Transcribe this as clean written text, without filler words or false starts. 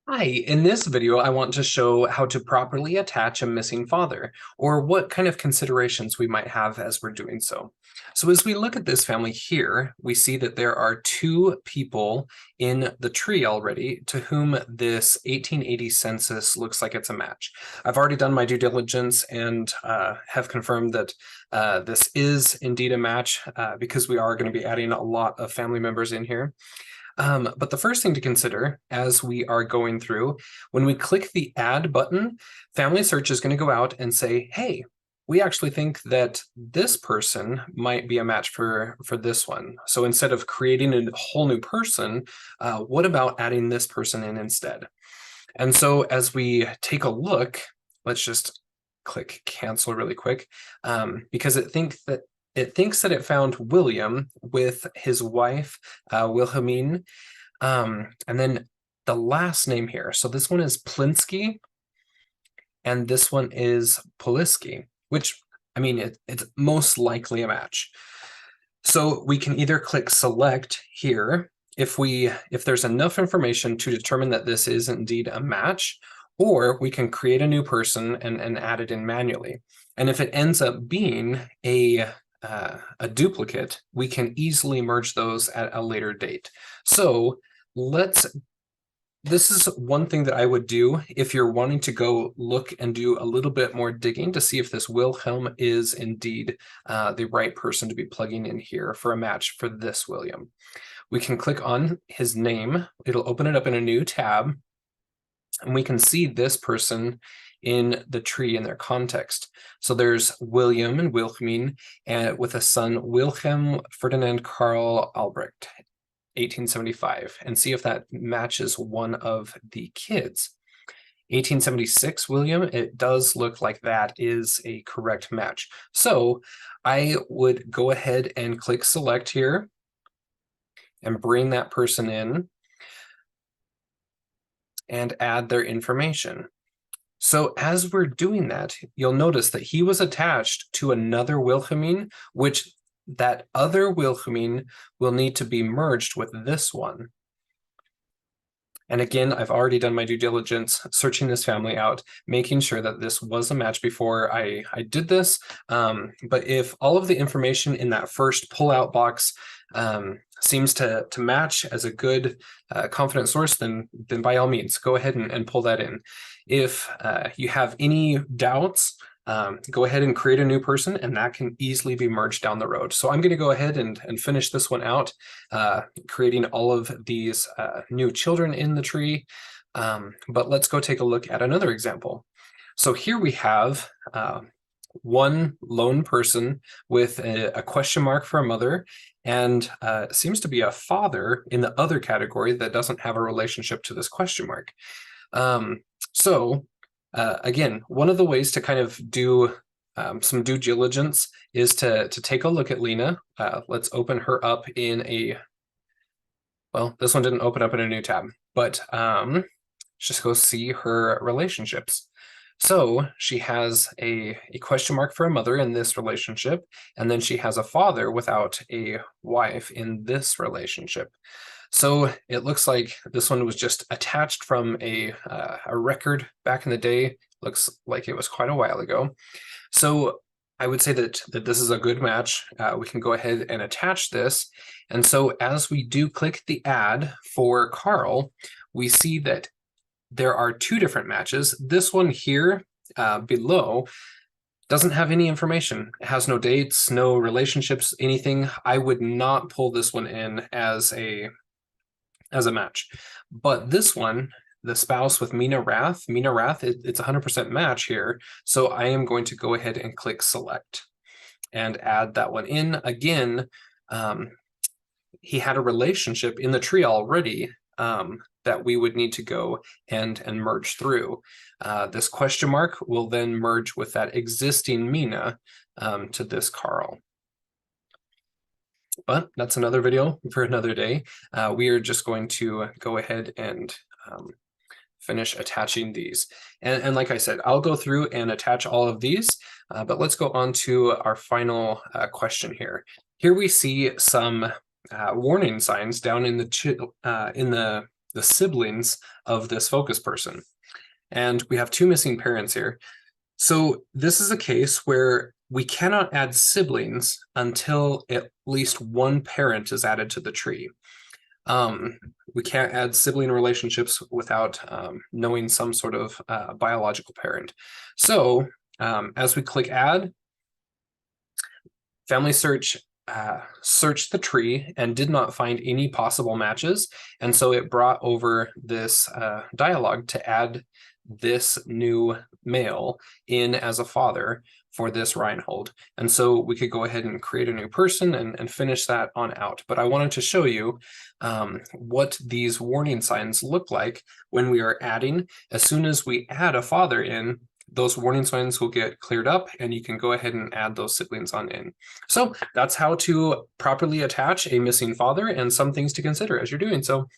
Hi, in this video, I want to show how to properly attach a missing father, or what kind of considerations we might have as we're doing so. So as we look at this family here, we see that there are two people in the tree already to whom this 1880 census looks like it's a match. I've already done my due diligence and have confirmed that this is indeed a match because we are going to be adding a lot of family members in here. But the first thing to consider as we are going through, when we click the add button, Family Search is going to go out and say, hey, we actually think that this person might be a match for this one. So instead of creating a whole new person, what about adding this person in instead? And so as we take a look, let's just click cancel really quick because it thinks that it found William with his wife, Wilhelmine, and then the last name here. So this one is Plinsky, and this one is Poliski, which, I mean, it's most likely a match. So we can either click select here if there's enough information to determine that this is indeed a match, or we can create a new person and add it in manually. And if it ends up being a duplicate, we can easily merge those at a later date. So this is one thing that I would do if you're wanting to go look and do a little bit more digging to see if this Wilhelm is indeed the right person to be plugging in here for a match for this William. We can click on his name. It'll open it up in a new tab, and we can see this person in the tree in their context. So there's William and Wilhelmine, and with a son, Wilhelm Ferdinand Karl Albrecht, 1875, and see if that matches one of the kids. 1876 William, it does look like that is a correct match. So I would go ahead and click select here and bring that person in and add their information. So as we're doing that, you'll notice that he was attached to another Wilhelmine, which that other Wilhelmine will need to be merged with this one. And again, I've already done my due diligence, searching this family out, making sure that this was a match before I did this. But if all of the information in that first pull-out box seems to match as a good confident source, then by all means, go ahead and pull that in. If you have any doubts, go ahead and create a new person, and that can easily be merged down the road. So I'm going to go ahead and finish this one out, creating all of these new children in the tree. But let's go take a look at another example. So here we have one lone person with a question mark for a mother, and seems to be a father in the other category that doesn't have a relationship to this question mark. Again, one of the ways to kind of do some due diligence is to take a look at Lena. Let's open her up in a, well, this one didn't open up in a new tab, but let's just go see her relationships. So she has a question mark for a mother in this relationship, and then she has a father without a wife in this relationship. So it looks like this one was just attached from a record back in the day. Looks like it was quite a while ago. So I would say that this is a good match. We can go ahead and attach this. And so as we do click the add for Carl, we see that there are two different matches. This one here below doesn't have any information. It has no dates, no relationships, anything. I would not pull this one in as a match. But this one, the spouse with Mina Rath, it's 100% match here. So I am going to go ahead and click select and add that one in. Again, he had a relationship in the tree already that we would need to go and merge through. This question mark will then merge with that existing Mina to this Carl. But that's another video for another day. We are just going to go ahead and finish attaching these. And like I said, I'll go through and attach all of these, but let's go on to our final question here. Here we see some warning signs down in the the siblings of this focus person. And we have two missing parents here. So this is a case where we cannot add siblings until at least one parent is added to the tree. We can't add sibling relationships without knowing some sort of biological parent. So as we click add, Family Search searched the tree and did not find any possible matches. And so it brought over this dialog to add this new male in as a father for this Reinhold. And so we could go ahead and create a new person and finish that on out. But I wanted to show you what these warning signs look like when we are adding. As soon as we add a father in, those warning signs will get cleared up and you can go ahead and add those siblings on in. So that's how to properly attach a missing father and some things to consider as you're doing so.